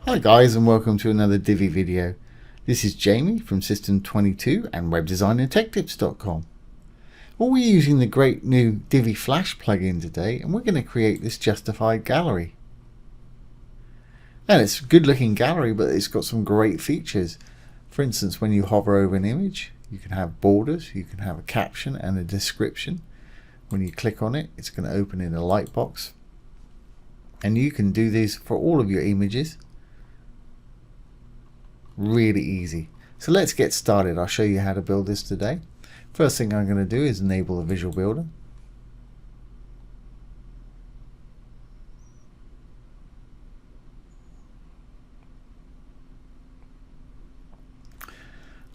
Hi guys, and welcome to another Divi video. This is Jamie from System22 and webdesignandtechtips.com. Well, we're using the great new DiviFlash plugin today, and we're going to create this justified gallery. And it's a good looking gallery, but it's got some great features. For instance, when you hover over an image, you can have borders, you can have a caption and a description. When you click on it, it's going to open in a lightbox. And you can do this for all of your images. Really easy. So let's get started. I'll show you how to build this today. First thing I'm going to do is enable the Visual Builder.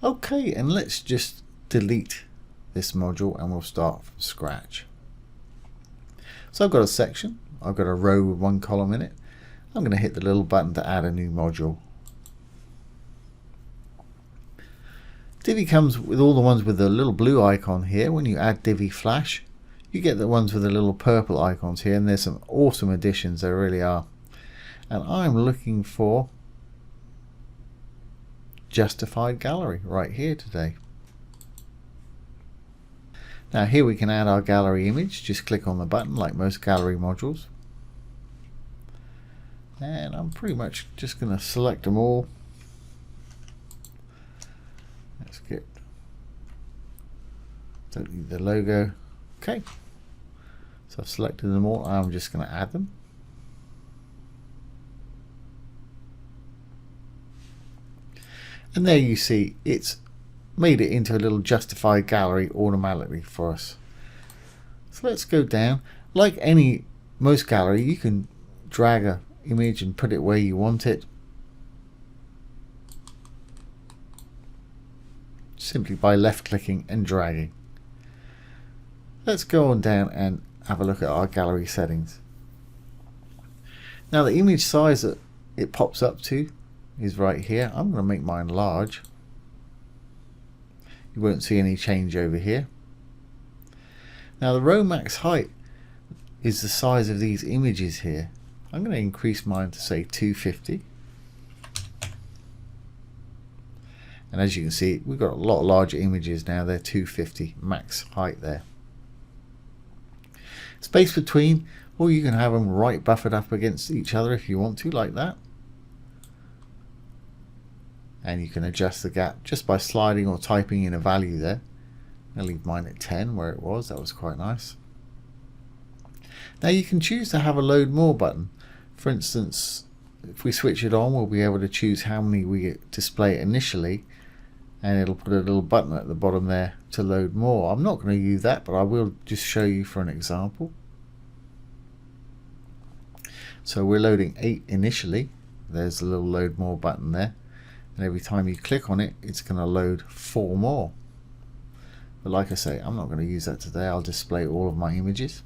Okay, and let's just delete this module and we'll start from scratch. So I've got a section, I've got a row with one column in it. I'm going to hit the little button to add a new module. Divi comes with all the ones with the little blue icon here. When you add DiviFlash, you get the ones with the little purple icons here, and there's some awesome additions, there really are. And I'm looking for Justified Gallery right here today. Now here we can add our gallery image. Just click on the button like most gallery modules. And I'm pretty much just going to select them all. Let's get, don't need the logo. Okay, so I've selected them all. I'm just going to add them. And there you see it's made it into a little justified gallery automatically for us. So let's go down. Like most gallery, you can drag a image and put it where you want it, simply by left clicking and dragging. Let's go on down and have a look at our gallery settings. Now the image size that it pops up to is right here. I'm going to make mine large. You won't see any change over here. Now the row max height is the size of these images here. I'm going to increase mine to say 250. And as you can see, we've got a lot larger images now. They're 250 max height there. Space between, or you can have them right buffered up against each other if you want to, like that. And you can adjust the gap just by sliding or typing in a value there. I'll leave mine at 10 where it was. That was quite nice. Now you can choose to have a load more button. For instance, if we switch it on, we'll be able to choose how many we display initially, and it'll put a little button at the bottom there to load more. I'm not going to use that, but I will just show you for an example. So we're loading 8 initially. There's a little load more button there, and every time you click on it, it's going to load 4 more. But like I say, I'm not going to use that today. I'll display all of my images.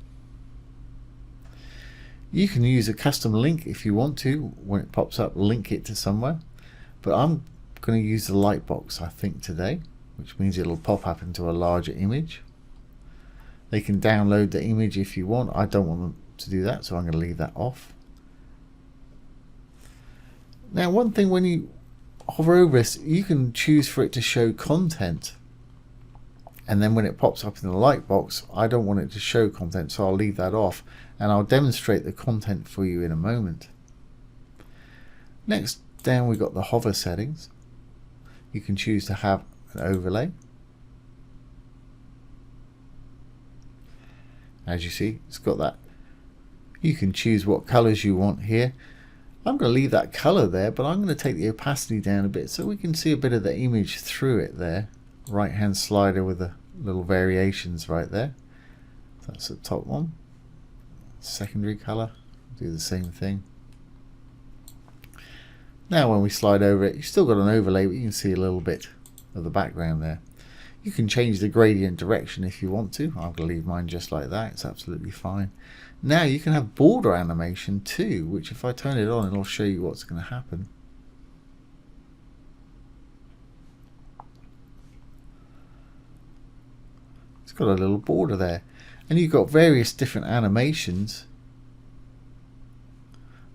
You can use a custom link if you want to. When it pops up, link it to somewhere, but I'm going to use the lightbox I think today, which means it'll pop up into a larger image. They can download the image if you want. I don't want them to do that, so I'm going to leave that off. Now one thing, when you hover over this, you can choose for it to show content, and then when it pops up in the lightbox, I don't want it to show content, so I'll leave that off, and I'll demonstrate the content for you in a moment. Next down, we've got the hover settings. You can choose to have an overlay. As you see, it's got that. You can choose what colors you want here. I'm going to leave that color there, but I'm going to take the opacity down a bit so we can see a bit of the image through it there. Right hand slider with the little variations right there. That's the top one. Secondary color, do the same thing. Now when we slide over it, you've still got an overlay, but you can see a little bit of the background there. You can change the gradient direction if you want to. I'm going to leave mine just like that. It's absolutely fine. Now you can have border animation too, which if I turn it on, it'll show you what's going to happen. It's got a little border there, and you've got various different animations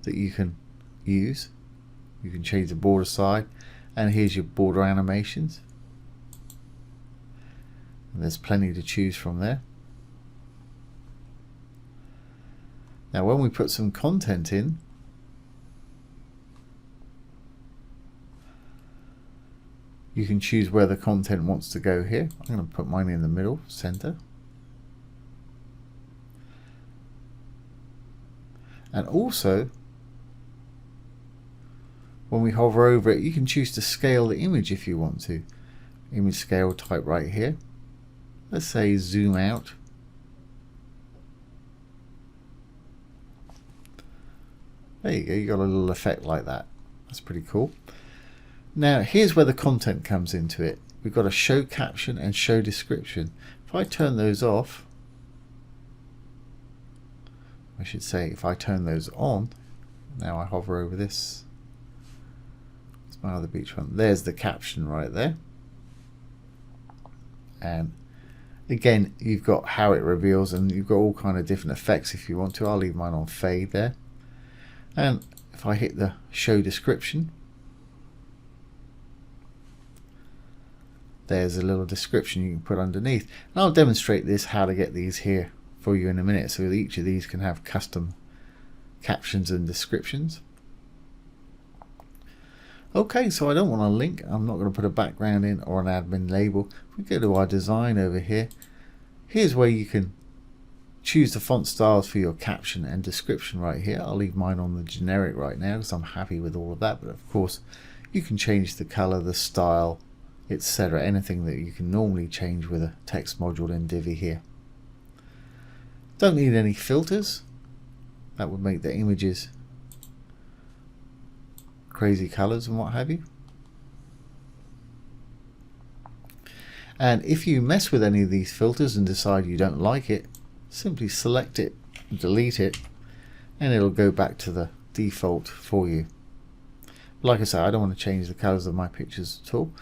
that you can use. You can change the border side, and here's your border animations. And there's plenty to choose from there. Now when we put some content in, you can choose where the content wants to go here. I'm going to put mine in the middle, center. And also, when we hover over it, you can choose to scale the image if you want to. Image scale type right here. Let's say zoom out. There you go, you got a little effect like that. That's pretty cool. Now here's where the content comes into it. We've got a show caption and show description. If I turn those off, I should say if I turn those on, now I hover over this. It's my other beachfront. There's the caption right there. And again, you've got how it reveals, and you've got all kind of different effects if you want to. I'll leave mine on fade there. And if I hit the show description, there's a little description you can put underneath. And I'll demonstrate this, how to get these here for you in a minute, so that each of these can have custom captions and descriptions. Okay, so I don't want a link. I'm not going to put a background in or an admin label. If we go to our design over here, here's where you can choose the font styles for your caption and description right here. I'll leave mine on the generic right now because I'm happy with all of that, but of course you can change the color, the style, etc. Anything that you can normally change with a text module in Divi here. Don't need any filters. That would make the images crazy colors and what have you. And if you mess with any of these filters and decide you don't like it, simply select it, delete it, and it'll go back to the default for you. Like I said, I don't want to change the colors of my pictures at all.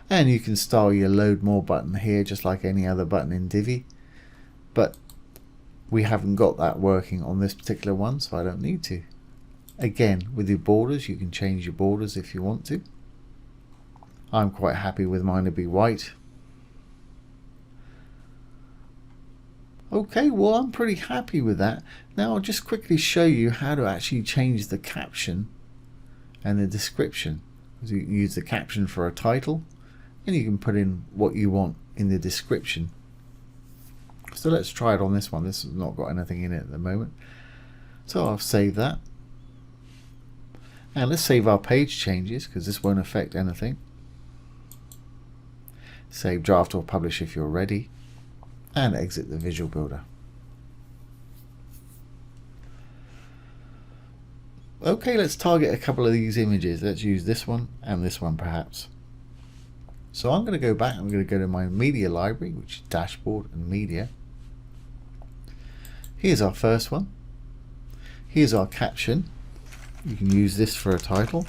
And you can style your load more button here just like any other button in Divi, but we haven't got that working on this particular one, so I don't need to. Again, with your borders, you can change your borders if you want to. I'm quite happy with mine to be white. Okay, well, I'm pretty happy with that. Now I'll just quickly show you how to actually change the caption and the description. So you can use the caption for a title, and you can put in what you want in the description. So let's try it on this one. This has not got anything in it at the moment. So I'll save that. And let's save our page changes because this won't affect anything. Save draft or publish if you're ready. And exit the visual builder. Okay, let's target a couple of these images. Let's use this one and this one perhaps. So I'm going to go back. I'm going to go to my media library, which is dashboard and media. Here's our first one. Here's our caption. You can use this for a title.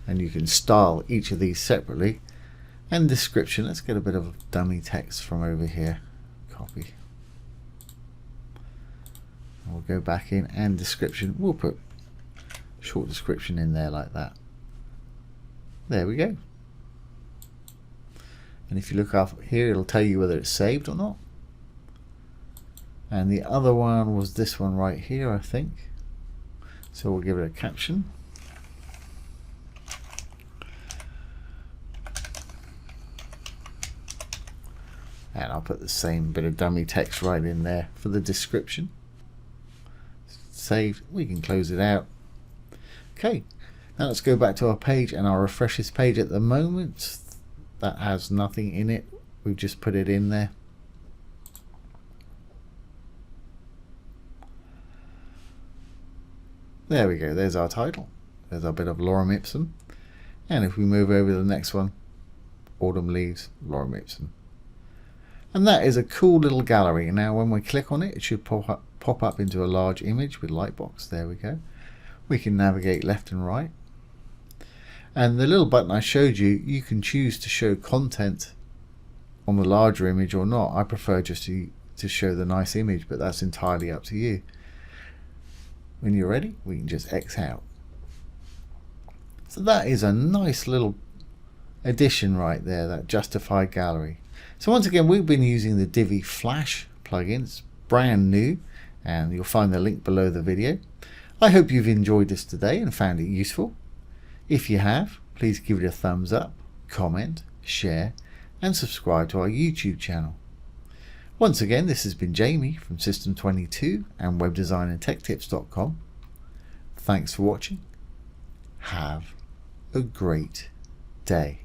And you can style each of these separately. And description, let's get a bit of dummy text from over here. Copy. And we'll go back in, and description, we'll put short description in there like that. There we go. And if you look up here, it'll tell you whether it's saved or not. And the other one was this one right here, I think. So we'll give it a caption. And I'll put the same bit of dummy text right in there for the description. Saved. We can close it out. Okay, now let's go back to our page, and I'll refresh this page. At the moment that has nothing in it. We've just put it in there. There we go, there's our title. There's our bit of lorem ipsum. And if we move over to the next one, autumn leaves, lorem ipsum. And that is a cool little gallery. Now when we click on it, it should pop up into a large image with Lightbox. There we go. We can navigate left and right. And the little button I showed you, you can choose to show content on the larger image or not. I prefer just to to show the nice image, but that's entirely up to you. When you're ready, we can just X out. So that is a nice little addition right there, that justified gallery. So once again, we've been using the DiviFlash plugin. It's brand new, and you'll find the link below the video. I hope you've enjoyed this today and found it useful. If you have, please give it a thumbs up, comment, share, and subscribe to our YouTube channel. Once again, this has been Jamie from System22 and webdesignandtechtips.com. Thanks for watching. Have a great day.